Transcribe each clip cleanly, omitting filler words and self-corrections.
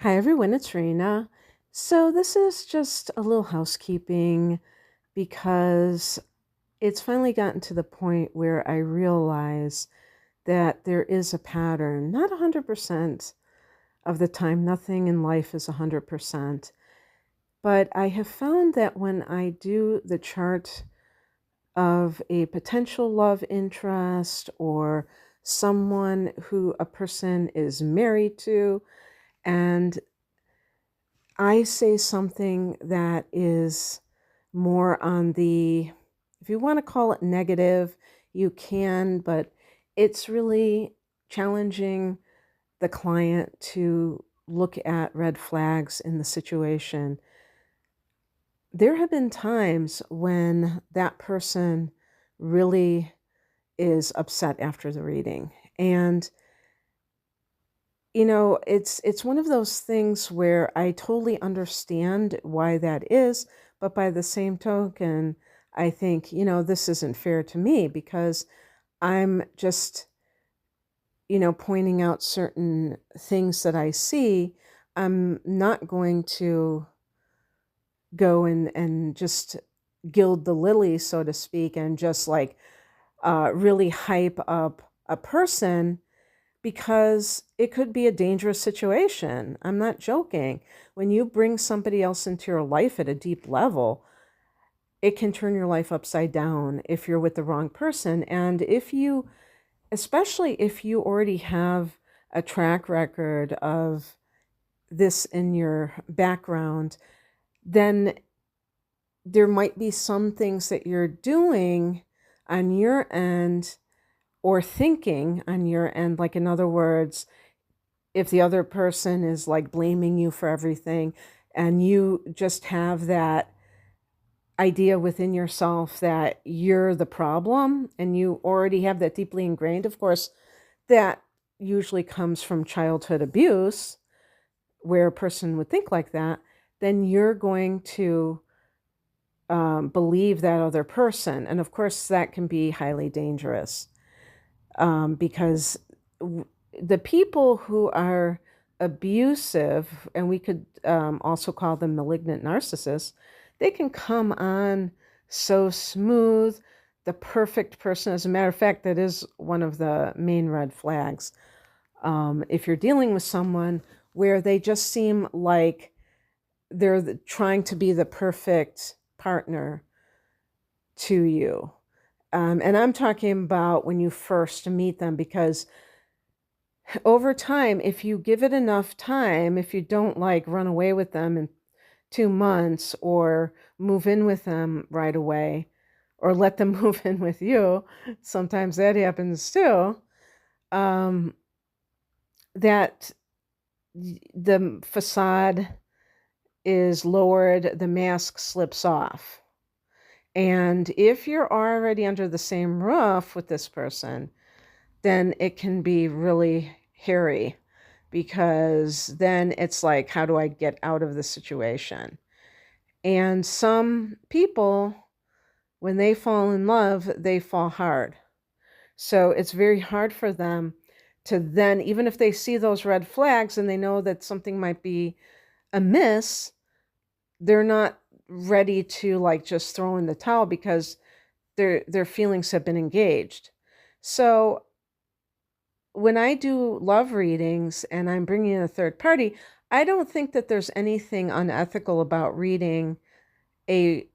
Hi everyone, it's Rena. So this is just a little housekeeping because it's finally gotten to the point where I realize that there is a pattern. Not 100% of the time, nothing in life is 100%, but I have found that when I do the chart of a potential love interest or someone who a person is married to, and I say something that is more on the, if you want to call it negative, you can, but it's really challenging the client to look at red flags in the situation. There have been times when that person really is upset after the reading. And it's one of those things where I totally understand why that is, but by the same token, I think, this isn't fair to me because I'm just, pointing out certain things that I see. I'm not going to go and just gild the lily, so to speak, and just like really hype up a person because it could be a dangerous situation. I'm not joking. When you bring somebody else into your life at a deep level, it can turn your life upside down if you're with the wrong person. And especially if you already have a track record of this in your background, then there might be some things that you're doing on your end or thinking on your end. Like, in other words, if the other person is like blaming you for everything and you just have that idea within yourself that you're the problem and you already have that deeply ingrained, of course, that usually comes from childhood abuse where a person would think like that, then you're going to believe that other person. And of course, that can be highly dangerous because the people who are abusive, and we could also call them malignant narcissists, they can come on so smooth, the perfect person. As a matter of fact, that is one of the main red flags. If you're dealing with someone where they just seem like they're trying to be the perfect partner to you. And I'm talking about when you first meet them, because over time, if you give it enough time, if you don't like run away with them in 2 months or move in with them right away or let them move in with you, sometimes that happens too, um, that the facade is lowered, the mask slips off. And if you're already under the same roof with this person, then it can be really hairy because then it's like, how do I get out of the situation? And some people, when they fall in love, they fall hard. So it's very hard for them to then, even if they see those red flags and they know that something might be amiss, they're not ready to like just throw in the towel because their feelings have been engaged. So when I do love readings and I'm bringing in a third party, I don't think that there's anything unethical about reading a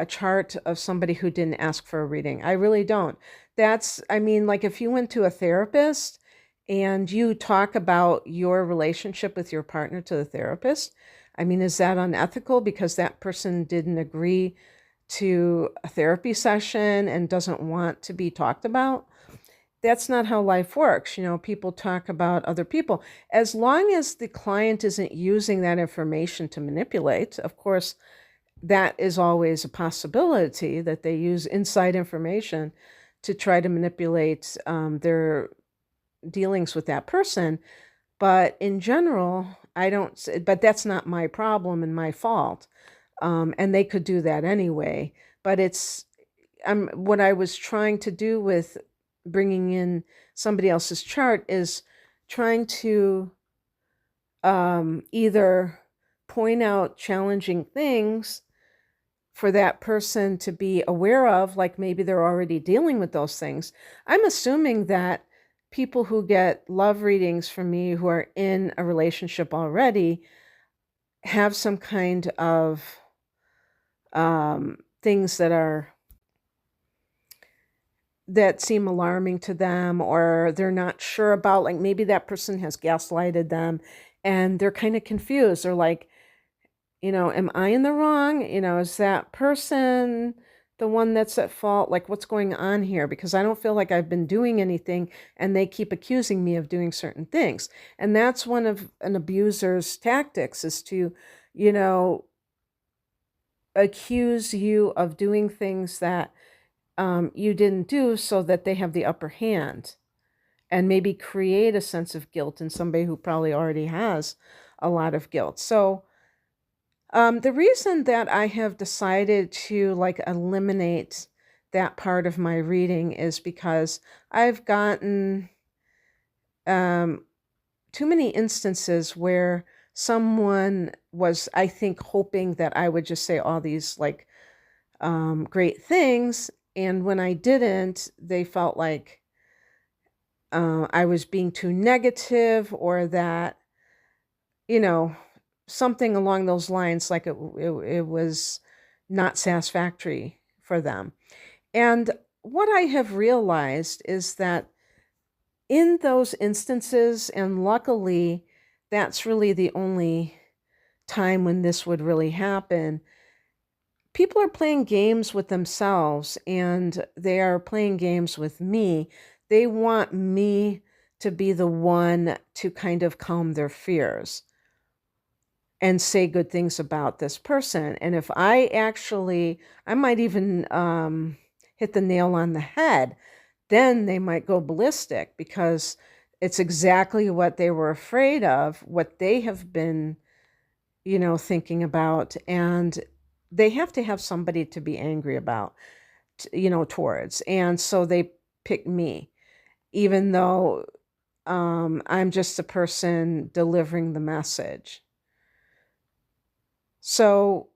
chart of somebody who didn't ask for a reading. I really don't. I mean, like if you went to a therapist and you talk about your relationship with your partner to the therapist, I mean, is that unethical because that person didn't agree to a therapy session and doesn't want to be talked about? That's not how life works. People talk about other people. As long as the client isn't using that information to manipulate, of course, that is always a possibility that they use inside information to try to manipulate their dealings with that person. But in general, but that's not my problem and my fault. And they could do that anyway. But what I was trying to do with bringing in somebody else's chart is trying to either point out challenging things for that person to be aware of, like maybe they're already dealing with those things. I'm assuming that people who get love readings from me who are in a relationship already have some kind of things that seem alarming to them, or they're not sure about, like maybe that person has gaslighted them and they're kind of confused. They're like, am I in the wrong? Is that person the one that's at fault? Like, what's going on here? Because I don't feel like I've been doing anything and they keep accusing me of doing certain things. And that's one of an abuser's tactics, is to, you know, accuse you of doing things that you didn't do, so that they have the upper hand and maybe create a sense of guilt in somebody who probably already has a lot of guilt. So the reason that I have decided to like eliminate that part of my reading is because I've gotten um, too many instances where someone was, I think, hoping that I would just say all these like great things. And when I didn't, they felt like I was being too negative, or that, you know, something along those lines, like it was not satisfactory for them. And what I have realized is that in those instances, and luckily that's really the only time when this would really happen, people are playing games with themselves and they are playing games with me. They want me to be the one to kind of calm their fears and say good things about this person. And if I might even hit the nail on the head, then they might go ballistic, because it's exactly what they were afraid of, what they have been, thinking about. And they have to have somebody to be angry about, towards. And so they pick me, even though I'm just a person delivering the message. So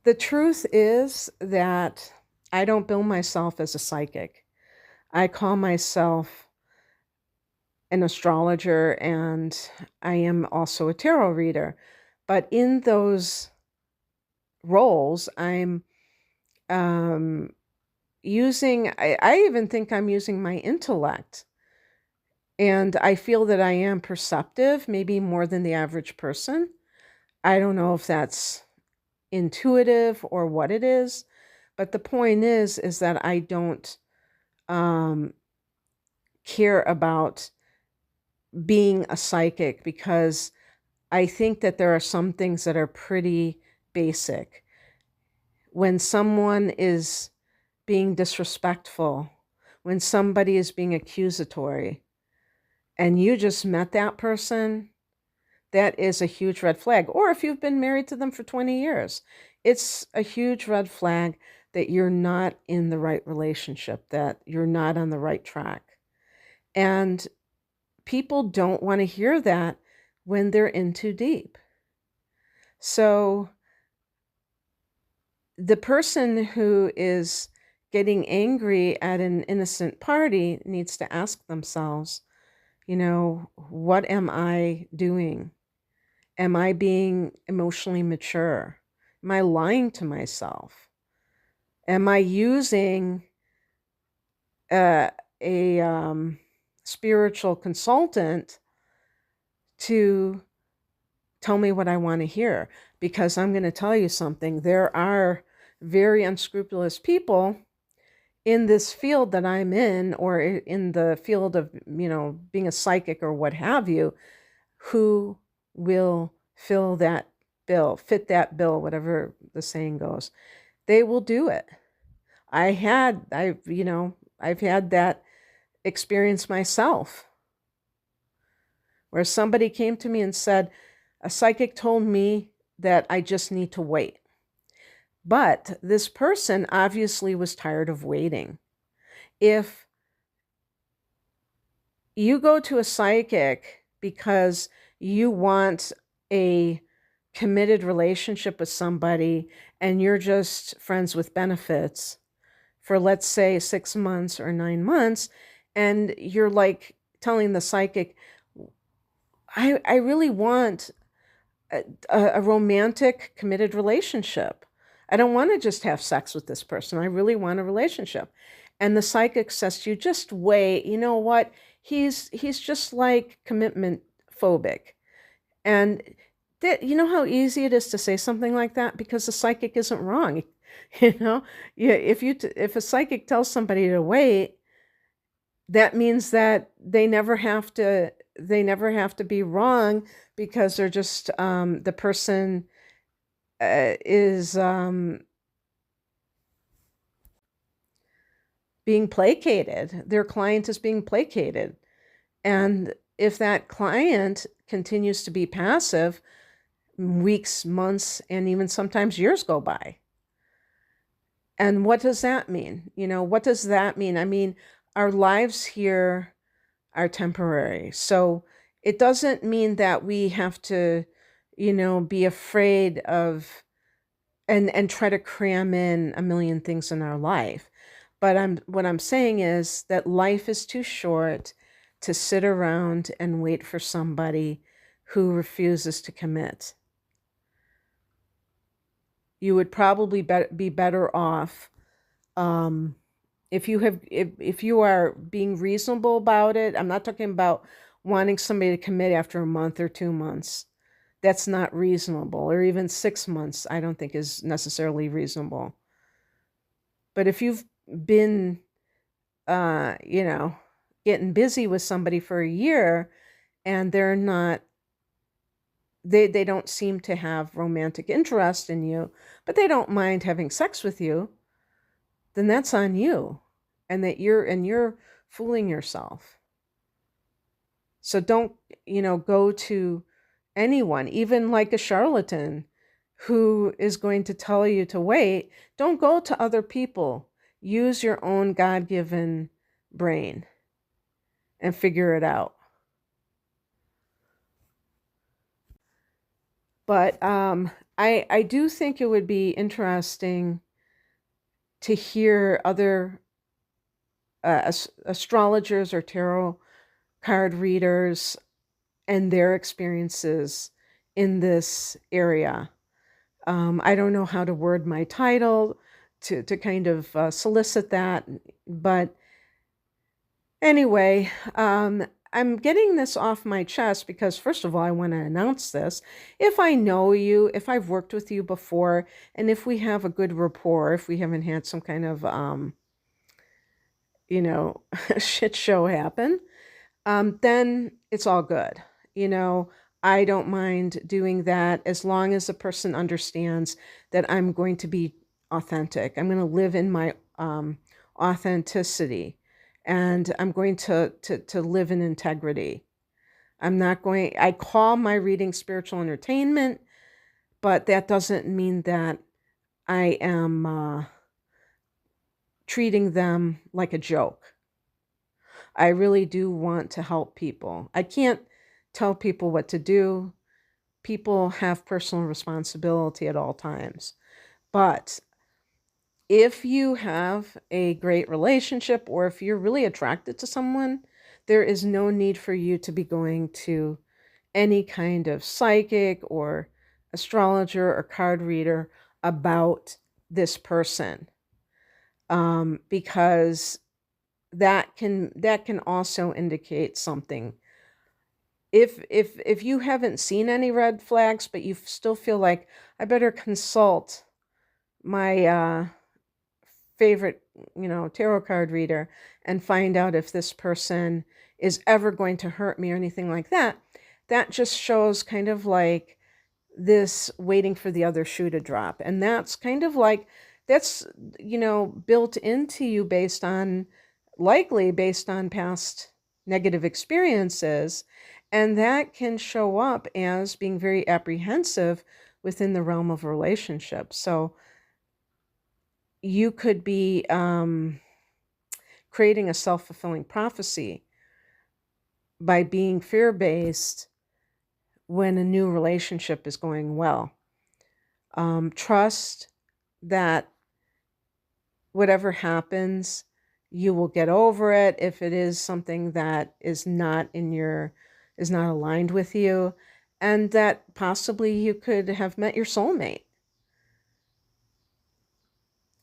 the truth is that I don't bill myself as a psychic. I call myself an astrologer, and I am also a tarot reader. But in those roles, I'm I even think I'm using my intellect. And I feel that I am perceptive, maybe more than the average person. I don't know if that's intuitive or what it is, but the point is that I don't care about being a psychic, because I think that there are some things that are pretty basic. When someone is being disrespectful, when somebody is being accusatory, and you just met that person, that is a huge red flag. Or if you've been married to them for 20 years, it's a huge red flag that you're not in the right relationship, that you're not on the right track. And people don't want to hear that when they're in too deep. So the person who is getting angry at an innocent party needs to ask themselves, what am I doing? Am I being emotionally mature? Am I lying to myself? Am I using a spiritual consultant to tell me what I want to hear? Because I'm going to tell you something. There are very unscrupulous people in this field that I'm in, or in the field of, being a psychic or what have you, who will fit that bill, whatever the saying goes. They will do it. I've had that experience myself, where somebody came to me and said, a psychic told me that I just need to wait. But this person obviously was tired of waiting. If you go to a psychic because you want a committed relationship with somebody and you're just friends with benefits for, let's say, 6 months or 9 months, and you're like telling the psychic, I really want a romantic, committed relationship. I don't want to just have sex with this person. I really want a relationship. And the psychic says to you, just wait. You know what? He's just like commitment phobic. And you know how easy it is to say something like that because the psychic isn't wrong. You know, yeah. If a psychic tells somebody to wait, that means that they never have to be wrong because they're just the person is being placated. Their client is being placated. And if that client continues to be passive, weeks, months, and even sometimes years go by. And what does that mean? What does that mean? I mean, our lives here are temporary. So it doesn't mean that we have to, be afraid of and try to cram in a million things in our life. But what I'm saying is that life is too short to sit around and wait for somebody who refuses to commit. You would probably be better off if you are being reasonable about it. I'm not talking about wanting somebody to commit after a month or 2 months. That's not reasonable. Or even 6 months, I don't think is necessarily reasonable. But if you've been, uh, you know, getting busy with somebody for a year and they don't seem to have romantic interest in you, but they don't mind having sex with you, then that's on you, and you're fooling yourself. So don't, go to anyone, even like a charlatan who is going to tell you to wait. Don't go to other people. Use your own God-given brain and figure it out. But I do think it would be interesting to hear other astrologers or tarot card readers and their experiences in this area. I don't know how to word my title to kind of solicit that, but anyway, I'm getting this off my chest because, first of all, I want to announce this. If I know you, if I've worked with you before, and if we have a good rapport, if we haven't had some kind of, shit show happen, then it's all good. You know, I don't mind doing that as long as the person understands that I'm going to be authentic. I'm going to live in my authenticity, and I'm going to live in integrity. I call my reading spiritual entertainment, but that doesn't mean that I am treating them like a joke. I really do want to help people. I can't tell people what to do. People have personal responsibility at all times. But if you have a great relationship or if you're really attracted to someone, there is no need for you to be going to any kind of psychic or astrologer or card reader about this person, because that can also indicate something. If you haven't seen any red flags, but you still feel like I better consult my favorite, tarot card reader and find out if this person is ever going to hurt me or anything like that, that just shows kind of like this waiting for the other shoe to drop. And that's kind of like, that's, built into you likely based on past negative experiences. And that can show up as being very apprehensive within the realm of a relationship. So you could be creating a self-fulfilling prophecy by being fear-based when a new relationship is going well. Trust that whatever happens, you will get over it if it is something that is not aligned with you, and that possibly you could have met your soulmate.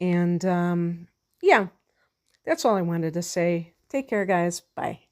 And yeah, that's all I wanted to say. Take care, guys. Bye.